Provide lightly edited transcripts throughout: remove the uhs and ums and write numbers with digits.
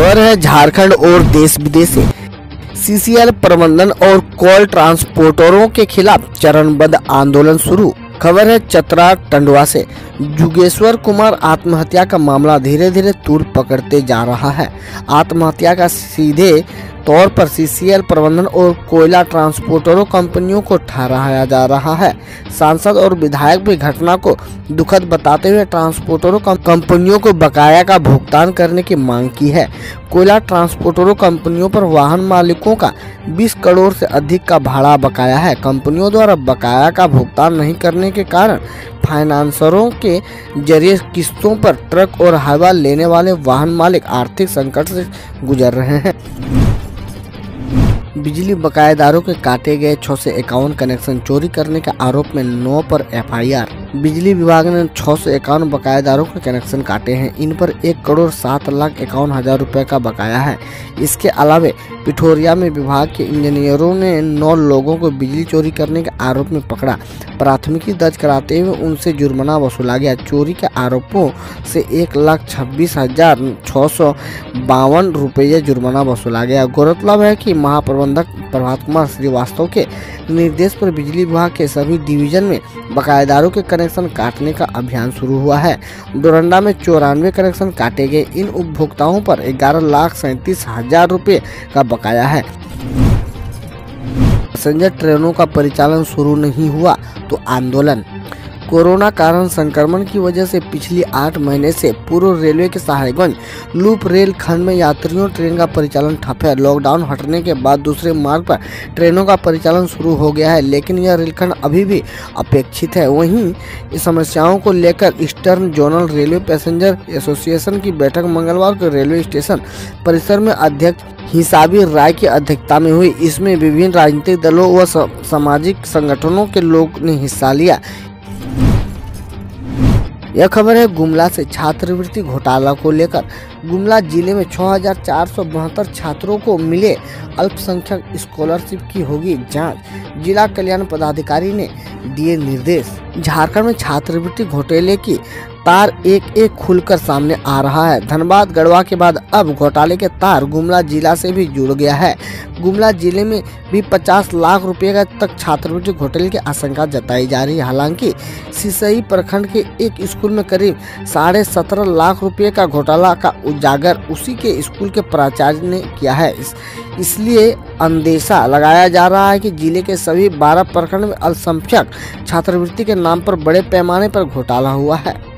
खबर है झारखंड और देश विदेश से सीसीएल प्रबंधन और कोल ट्रांसपोर्टरों के खिलाफ चरणबद्ध आंदोलन शुरू। खबर है चतरा टंडवा से जुगेश्वर कुमार आत्महत्या का मामला धीरे धीरे तूल पकड़ते जा रहा है। आत्महत्या का सीधे तौर पर सीसीएल प्रबंधन और कोयला ट्रांसपोर्टरों कंपनियों को ठहराया जा रहा है। सांसद और विधायक भी घटना को दुखद बताते हुए ट्रांसपोर्टरों कंपनियों को बकाया का भुगतान करने की मांग की है। कोयला ट्रांसपोर्टरों कंपनियों पर वाहन मालिकों का 20 करोड़ से अधिक का भाड़ा बकाया है। कंपनियों द्वारा बकाया का भुगतान नहीं करने के कारण फाइनेंसरों के जरिए किस्तों पर ट्रक और हाईवा लेने वाले वाहन मालिक आर्थिक संकट से गुजर रहे हैं। बिजली बकायेदारों के काटे गए 651 कनेक्शन चोरी करने के आरोप में 9 पर एफआईआर। बिजली विभाग ने 651 बकायेदारों के कनेक्शन काटे हैं। इन पर 1,07,51,000 रुपए का बकाया है। इसके अलावा पिठोरिया में विभाग के इंजीनियरों ने 9 लोगों को बिजली चोरी करने के आरोप में पकड़ा। प्राथमिकी दर्ज कराते हुए उनसे जुर्माना वसूला गया। चोरी के आरोपों से 1,26,652 रुपये जुर्माना वसूला गया। गौरतलब है कि महाप्रबंधक प्रभात कुमार श्रीवास्तव के निर्देश पर बिजली विभाग के सभी डिवीजन में बकायेदारों के कनेक्शन काटने का अभियान शुरू हुआ है। डोरंडा में 94 कनेक्शन काटे गए। इन उपभोक्ताओं पर 11,37,000 रुपये का बकाया है। पैसेंजर ट्रेनों का परिचालन शुरू नहीं हुआ तो आंदोलन। कोरोना कारण संक्रमण की वजह से पिछली 8 महीने से पूर्व रेलवे के साहेबगंज लूप रेल खंड में यात्रियों ट्रेन का परिचालन ठप है। लॉकडाउन हटने के बाद दूसरे मार्ग पर ट्रेनों का परिचालन शुरू हो गया है, लेकिन यह रेलखंड अभी भी अपेक्षित है। वहीं इस समस्याओं को लेकर eastern zonal railway passenger association की बैठक मंगलवार को रेलवे स्टेशन परिसर में अध्यक्ष हिसाबी राय की अध्यक्षता में हुई। इसमें विभिन्न राजनीतिक दलों व सामाजिक संगठनों के लोग ने हिस्सा लिया। यह खबर है गुमला से छात्रवृत्ति घोटाला को लेकर। गुमला जिले में 6,472 छात्रों को मिले अल्पसंख्यक स्कॉलरशिप की होगी जांच। जिला कल्याण पदाधिकारी ने दिए निर्देश। झारखंड में छात्रवृत्ति घोटाले की तार एक एक खुलकर सामने आ रहा है। धनबाद गढ़वा के बाद अब घोटाले के तार गुमला जिला से भी जुड़ गया है। गुमला जिले में भी 50 लाख रुपए तक छात्रवृत्ति घोटाले की आशंका जताई जा रही है। हालांकि सिसई प्रखंड के एक स्कूल में करीब 17.5 लाख रुपए का घोटाला का उजागर उसी के स्कूल के प्राचार्य ने किया है। इसलिए अंदेशा लगाया जा रहा है कि जिले के सभी 12 प्रखंड में अल्पसंख्यक छात्रवृत्ति के नाम पर बड़े पैमाने पर घोटाला हुआ है।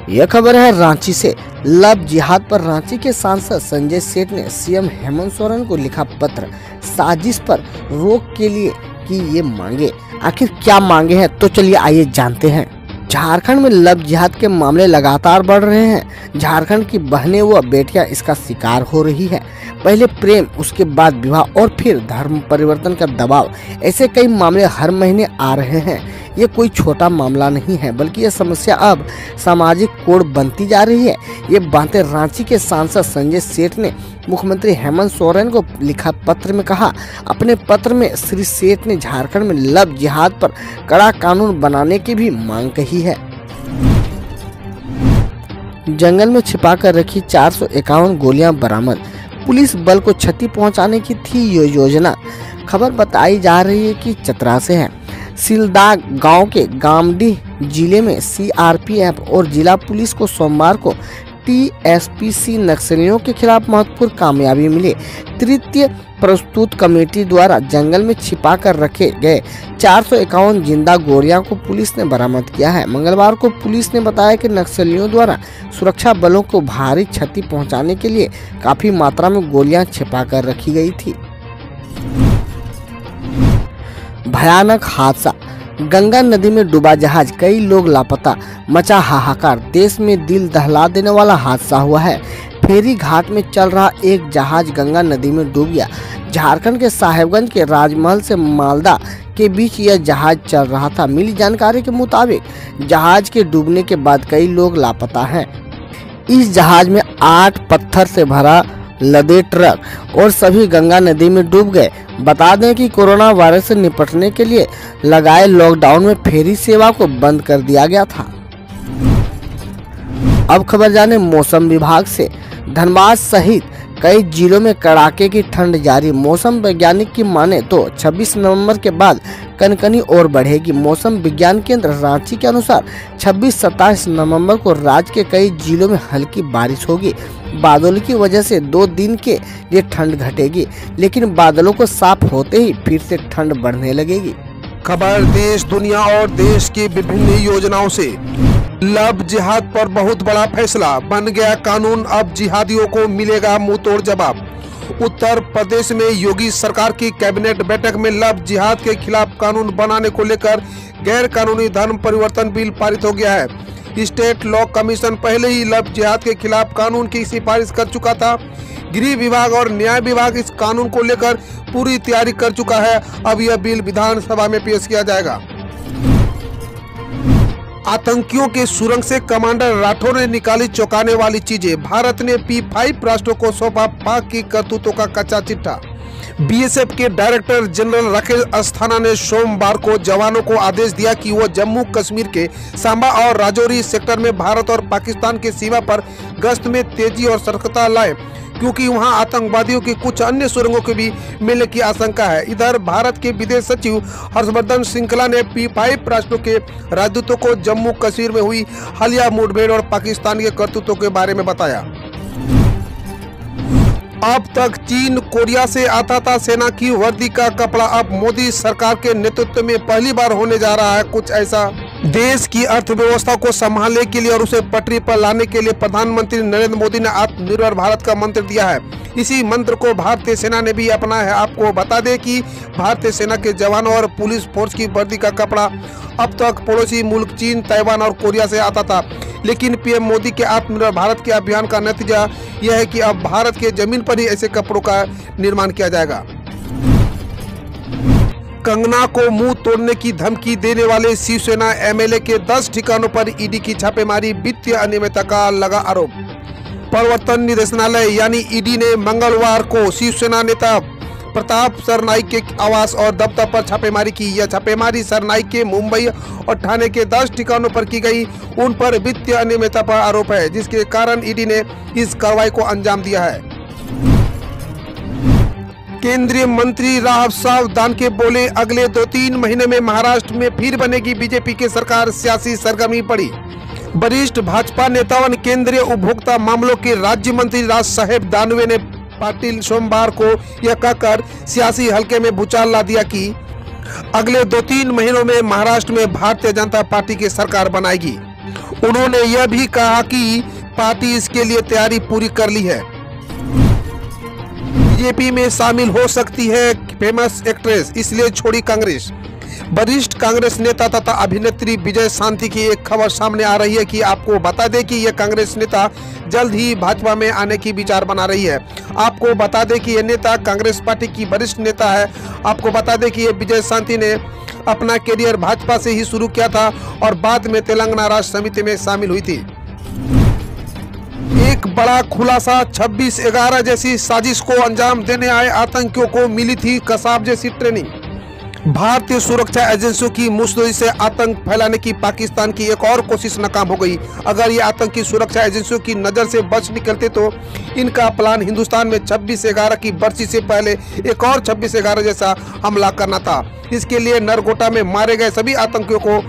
यह खबर है रांची से। लव जिहाद पर रांची के सांसद संजय सेठ ने सीएम हेमंत सोरेन को लिखा पत्र। साजिश पर रोक के लिए की ये मांगे। आखिर क्या मांगे हैं, तो चलिए आइए जानते हैं। झारखंड में लव जिहाद के मामले लगातार बढ़ रहे हैं। झारखंड की बहनें व बेटियां इसका शिकार हो रही है। पहले प्रेम, उसके बाद विवाह और फिर धर्म परिवर्तन का दबाव, ऐसे कई मामले हर महीने आ रहे हैं। ये कोई छोटा मामला नहीं है, बल्कि यह समस्या अब सामाजिक कोड बनती जा रही है। ये बातें रांची के सांसद संजय सेठ ने मुख्यमंत्री हेमंत सोरेन को लिखा पत्र में कहा। अपने पत्र में श्री सेठ ने झारखंड में लव जिहाद पर कड़ा कानून बनाने की भी मांग कही है। जंगल में छिपाकर रखी 451 गोलियां बरामद। पुलिस बल को क्षति पहुंचाने की थी ये योजना। खबर बताई जा रही है कि चतरा से है। सिलदाग गांव के गामडीह जिले में सीआरपीएफ और जिला पुलिस को सोमवार को टीएसपीसी नक्सलियों के खिलाफ महत्वपूर्ण कामयाबी मिली। तृतीय प्रस्तुत कमेटी द्वारा जंगल में छिपा कर रखे गए 451 जिंदा गोलियां को पुलिस ने बरामद किया है। मंगलवार को पुलिस ने बताया कि नक्सलियों द्वारा सुरक्षा बलों को भारी क्षति पहुंचाने के लिए काफी मात्रा में गोलियां छिपा कर रखी गई थी। भयानक हादसा। गंगा नदी में डूबा जहाज, कई लोग लापता, मचा हाहाकार। देश में दिल दहला देने वाला हादसा हुआ है। फेरी घाट में चल रहा एक जहाज गंगा नदी में डूब गया। झारखंड के साहेबगंज के राजमहल से मालदा के बीच यह जहाज चल रहा था। मिली जानकारी के मुताबिक जहाज के डूबने के बाद कई लोग लापता हैं। इस जहाज में 8 पत्थर से भरा लदे ट्रक और सभी गंगा नदी में डूब गए। बता दें कि कोरोना वायरस से निपटने के लिए लगाए लॉकडाउन में फेरी सेवा को बंद कर दिया गया था। अब खबर जाने मौसम विभाग से। धनबाद सहित कई जिलों में कड़ाके की ठंड जारी। मौसम वैज्ञानिक की माने तो 26 नवंबर के बाद कनकनी और बढ़ेगी। मौसम विज्ञान केंद्र रांची के अनुसार 26-27 नवंबर को राज्य के कई जिलों में हल्की बारिश होगी। बादलों की वजह से 2 दिन के लिए ठंड घटेगी, लेकिन बादलों को साफ होते ही फिर से ठंड बढ़ने लगेगी। खबर देश दुनिया और देश की विभिन्न योजनाओं से। लव जिहाद पर बहुत बड़ा फैसला, बन गया कानून, अब जिहादियों को मिलेगा मुंहतोड़ जवाब। उत्तर प्रदेश में योगी सरकार की कैबिनेट बैठक में लव जिहाद के खिलाफ कानून बनाने को लेकर गैर कानूनी धर्म परिवर्तन बिल पारित हो गया है। स्टेट लॉ कमीशन पहले ही लव जिहाद के खिलाफ कानून की सिफारिश कर चुका था। गृह विभाग और न्याय विभाग इस कानून को लेकर पूरी तैयारी कर चुका है। अब यह बिल विधानसभा में पेश किया जाएगा। आतंकियों के सुरंग से कमांडर राठौर ने निकाली चौंकाने वाली चीजें। भारत ने P5 राष्ट्रों को सौंपा पाक की करतूतों का कच्चा चिट्ठा। बीएसएफ के डायरेक्टर जनरल राकेश अस्थाना ने सोमवार को जवानों को आदेश दिया कि वो जम्मू कश्मीर के सांबा और राजौरी सेक्टर में भारत और पाकिस्तान की सीमा पर गश्त में तेजी और सतर्कता लाएं, क्योंकि वहां आतंकवादियों की कुछ अन्य सुरंगों के भी मिलने की आशंका है। इधर भारत के विदेश सचिव हर्षवर्धन श्रृंखला ने P5 राष्ट्रों के राजदूतों को जम्मू कश्मीर में हुई हालिया मुठभेड़ और पाकिस्तान के करतूतों के बारे में बताया। अब तक चीन कोरिया से आता था सेना की वर्दी का कपड़ा, अब मोदी सरकार के नेतृत्व में पहली बार होने जा रहा है कुछ ऐसा। देश की अर्थव्यवस्था को संभालने के लिए और उसे पटरी पर लाने के लिए प्रधानमंत्री नरेंद्र मोदी ने आत्मनिर्भर भारत का मंत्र दिया है। इसी मंत्र को भारतीय सेना ने भी अपनाया है। आपको बता दें कि भारतीय सेना के जवानों और पुलिस फोर्स की वर्दी का कपड़ा अब तक पड़ोसी मुल्क चीन, ताइवान और कोरिया से आता था, लेकिन पीएम मोदी के आत्मनिर्भर भारत के अभियान का नतीजा यह है कि अब भारत के जमीन पर ही ऐसे कपड़ों का निर्माण किया जाएगा। कंगना को मुंह तोड़ने की धमकी देने वाले शिवसेना एमएलए के 10 ठिकानों पर ईडी की छापेमारी, वित्तीय अनियमितता का लगा आरोप। प्रवर्तन निदेशालय यानी ईडी ने मंगलवार को शिवसेना नेता प्रताप सरनाईक के आवास और दफ्तर पर छापेमारी की। यह छापेमारी सरनाईक के मुंबई और ठाणे के 10 ठिकानों पर की गई। उन पर वित्तीय अनियमितता पर आरोप है, जिसके कारण ईडी ने इस कार्रवाई को अंजाम दिया है। केंद्रीय मंत्री राव सावधान के बोले, अगले 2-3 महीने में महाराष्ट्र में फिर बनेगी बीजेपी की सरकार, सियासी सरगर्मी पड़ी। वरिष्ठ भाजपा नेता व केंद्रीय उपभोक्ता मामलों के राज्य मंत्री राज साहेब दानवे ने पाटिल सोमवार को यह कहकर सियासी हलके में भूचाल ला दिया कि अगले 2-3 महीनों में महाराष्ट्र में भारतीय जनता पार्टी की सरकार बनाएगी। उन्होंने यह भी कहा कि पार्टी इसके लिए तैयारी पूरी कर ली है। बीजेपी में शामिल हो सकती है फेमस एक्ट्रेस, इसलिए छोड़ी कांग्रेस। वरिष्ठ कांग्रेस नेता तथा अभिनेत्री विजय शांति की एक खबर सामने आ रही है कि आपको बता दें कि यह कांग्रेस नेता जल्द ही भाजपा में आने की विचार बना रही है। आपको बता दें कि यह नेता कांग्रेस पार्टी की वरिष्ठ नेता है। आपको बता दें कि यह विजय शांति ने अपना करियर भाजपा से ही शुरू किया था और बाद में तेलंगाना राष्ट्र समिति में शामिल हुई थी। एक बड़ा खुलासा, 26/11 जैसी साजिश को अंजाम देने आए आतंकियों को मिली थी कसाब जैसी ट्रेनिंग। भारतीय सुरक्षा एजेंसियों की मुस्तैदी से आतंक फैलाने की पाकिस्तान की एक और कोशिश नाकाम हो गई। अगर ये आतंकी सुरक्षा एजेंसियों की नजर से बच निकलते तो इनका प्लान हिंदुस्तान में 26/11 की बरसी से पहले एक और 26/11 जैसा हमला करना था। इसके लिए नरगोटा में मारे गए सभी आतंकियों को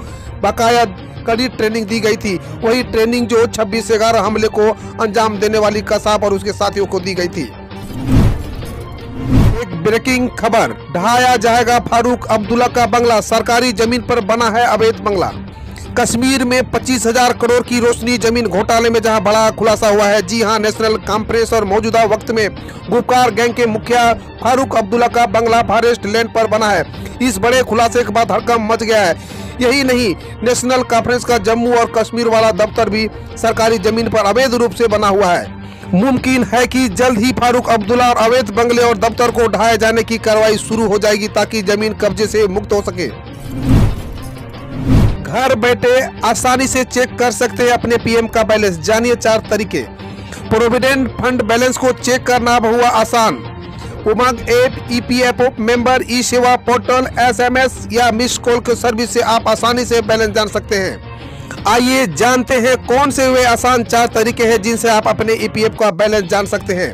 बाकाया कड़ी ट्रेनिंग दी गई थी, वही ट्रेनिंग जो 26/11 हमले को अंजाम देने वाली कसाब और उसके साथियों को दी गई थी। एक ब्रेकिंग खबर, ढहाया जाएगा फारूक अब्दुल्ला का बंगला, सरकारी जमीन पर बना है अवैध बंगला। कश्मीर में 25,000 करोड़ की रोशनी जमीन घोटाले में जहां बड़ा खुलासा हुआ है। जी हां, नेशनल कॉन्फ्रेंस और मौजूदा वक्त में गुपकार गैंग के मुखिया फारूक अब्दुल्ला का बंगला फॉरेस्ट लैंड पर बना है। इस बड़े खुलासे के बाद हड़कंप मच गया है। यही नहीं, नेशनल कॉन्फ्रेंस का जम्मू और कश्मीर वाला दफ्तर भी सरकारी जमीन पर अवैध रूप से बना हुआ है। मुमकिन है कि जल्द ही फारूक अब्दुल्ला और अवैध बंगले और दफ्तर को ढहाए जाने की कार्रवाई शुरू हो जाएगी ताकि जमीन कब्जे से मुक्त हो सके। घर बैठे आसानी से चेक कर सकते हैं अपने पीएम का बैलेंस, जानिए 4 तरीके। प्रोविडेंट फंड बैलेंस को चेक करना अब हुआ आसान। उमंग ऐप, ईपीएफओ मेंबर, ई सेवा पोर्टल, एसएमएस या मिस कॉल के सर्विस से आप आसानी से बैलेंस जान सकते हैं। आइए जानते हैं कौन से वे आसान 4 तरीके हैं जिनसे आप अपने ईपीएफ का बैलेंस जान सकते हैं।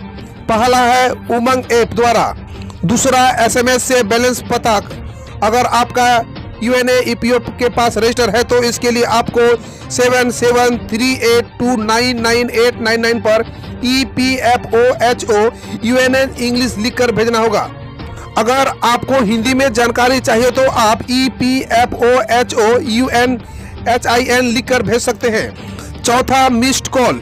पहला है उमंग ऐप द्वारा, दूसरा एसएमएस से बैलेंस पता। अगर आपका यूएनए ईपीएफ के पास रजिस्टर है तो इसके लिए आपको 7738299899 पर EPFOHO UNN इंग्लिश लिखकर भेजना होगा। अगर आपको हिंदी में जानकारी चाहिए तो आप EPFOHO UNHIN लिखकर भेज सकते हैं। चौथा मिस्ड कॉल,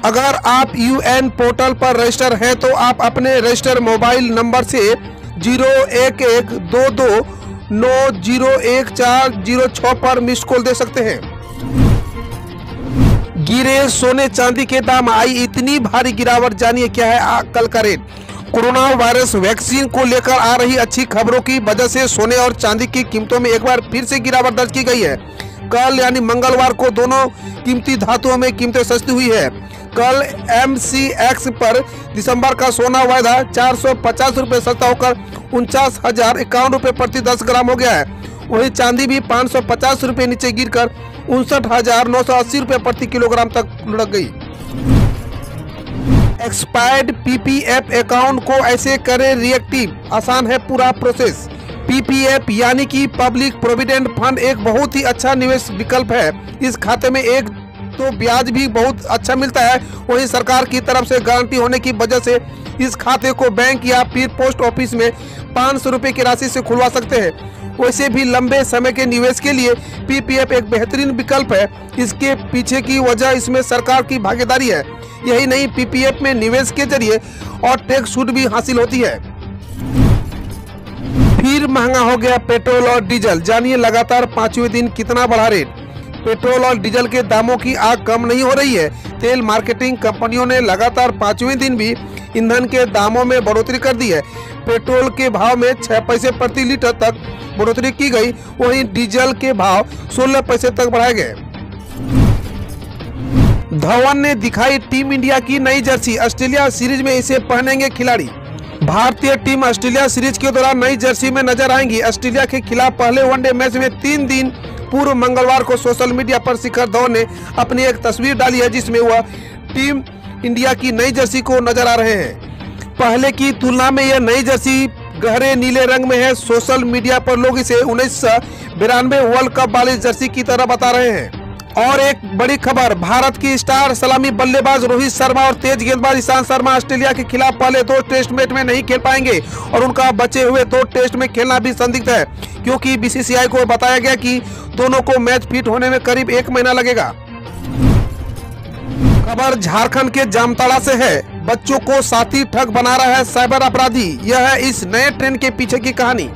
अगर आप यूएन पोर्टल पर रजिस्टर हैं तो आप अपने रजिस्टर मोबाइल नंबर से 01122901406 पर मिस्ड कॉल दे सकते हैं। गिरे सोने चांदी के दाम, आई इतनी भारी गिरावट, जानिए क्या है कल का रेट। कोरोना वायरस वैक्सीन को लेकर आ रही अच्छी खबरों की वजह से सोने और चांदी की कीमतों में एक बार फिर से गिरावट दर्ज की गई है। कल यानी मंगलवार को दोनों कीमती धातुओं में कीमतें सस्ती हुई है। कल MCX पर दिसंबर का सोना वायदा 450 रुपये सस्ता होकर 49,051 रुपये प्रति 10 ग्राम हो गया है। वहीं चांदी भी 550 रुपये नीचे गिरकर 59,980 रुपये प्रति किलोग्राम तक लुढ़क गई। एक्सपायर्ड PPF अकाउंट को ऐसे करें रिएक्टिव, आसान है पूरा प्रोसेस। PPF यानी कि पब्लिक प्रोविडेंट फंड एक बहुत ही अच्छा निवेश विकल्प है। इस खाते में एक तो ब्याज भी बहुत अच्छा मिलता है, वहीं सरकार की तरफ से गारंटी होने की वजह से इस खाते को बैंक या फिर पोस्ट ऑफिस में 500 रुपये की राशि से खुलवा सकते हैं। वैसे भी लंबे समय के निवेश के लिए PPF एक बेहतरीन विकल्प है। इसके पीछे की वजह इसमें सरकार की भागीदारी है। यही नहीं, PPF में निवेश के जरिए और टैक्स छूट भी हासिल होती है। फिर महंगा हो गया पेट्रोल और डीजल, जानिए लगातार 5वें दिन कितना बढ़ा रेट। पेट्रोल और डीजल के दामों की आग कम नहीं हो रही है। तेल मार्केटिंग कंपनियों ने लगातार 5वें दिन भी ईंधन के दामों में बढ़ोतरी कर दी है। पेट्रोल के भाव में 6 पैसे प्रति लीटर तक बढ़ोतरी की गई, वहीं डीजल के भाव 16 पैसे तक बढ़ाए गए। धवन ने दिखाई टीम इंडिया की नई जर्सी, ऑस्ट्रेलिया सीरीज में इसे पहनेंगे खिलाड़ी। भारतीय टीम ऑस्ट्रेलिया सीरीज के दौरान नई जर्सी में नजर आएंगी। ऑस्ट्रेलिया के खिलाफ पहले वनडे मैच में 3 दिन पूर्व मंगलवार को सोशल मीडिया पर शिखर धवन ने अपनी एक तस्वीर डाली है जिसमें वह टीम इंडिया की नई जर्सी को नजर आ रहे हैं। पहले की तुलना में यह नई जर्सी गहरे नीले रंग में है। सोशल मीडिया पर लोग इसे 1992 वर्ल्ड कप वाली जर्सी की तरह बता रहे हैं। और एक बड़ी खबर, भारत की स्टार सलामी बल्लेबाज रोहित शर्मा और तेज गेंदबाज ईशांत शर्मा ऑस्ट्रेलिया के खिलाफ पहले 2 टेस्ट मैच में नहीं खेल पाएंगे और उनका बचे हुए 2 टेस्ट में खेलना भी संदिग्ध है, क्योंकि BCCI को बताया गया कि दोनों को मैच फिट होने में करीब 1 महीना लगेगा। खबर झारखंड के जामताड़ा से है। बच्चों को साथी ठग बना रहा है साइबर अपराधी, यह है इस नए ट्रेंड के पीछे की कहानी।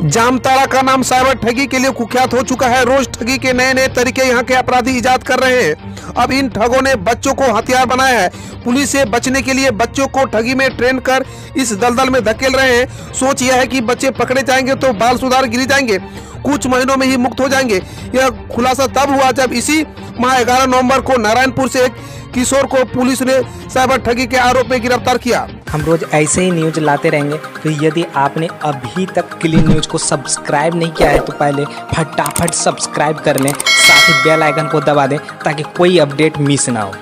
जामताड़ा का नाम साइबर ठगी के लिए कुख्यात हो चुका है। रोज ठगी के नए नए तरीके यहाँ के अपराधी इजाद कर रहे हैं। अब इन ठगों ने बच्चों को हथियार बनाया है। पुलिस से बचने के लिए बच्चों को ठगी में ट्रेन कर इस दलदल में धकेल रहे हैं। सोच यह है कि बच्चे पकड़े जाएंगे तो बाल सुधार गिर जाएंगे, कुछ महीनों में ही मुक्त हो जाएंगे। यह खुलासा तब हुआ जब इसी माह 11 नवंबर को नारायणपुर से एक किशोर को पुलिस ने साइबर ठगी के आरोप में गिरफ्तार किया। हम रोज ऐसे ही न्यूज लाते रहेंगे, तो यदि आपने अभी तक क्लीन न्यूज को सब्सक्राइब नहीं किया है तो पहले फटाफट सब्सक्राइब कर लें, साथ ही बेल आइकन को दबा दें ताकि कोई अपडेट मिस ना हो।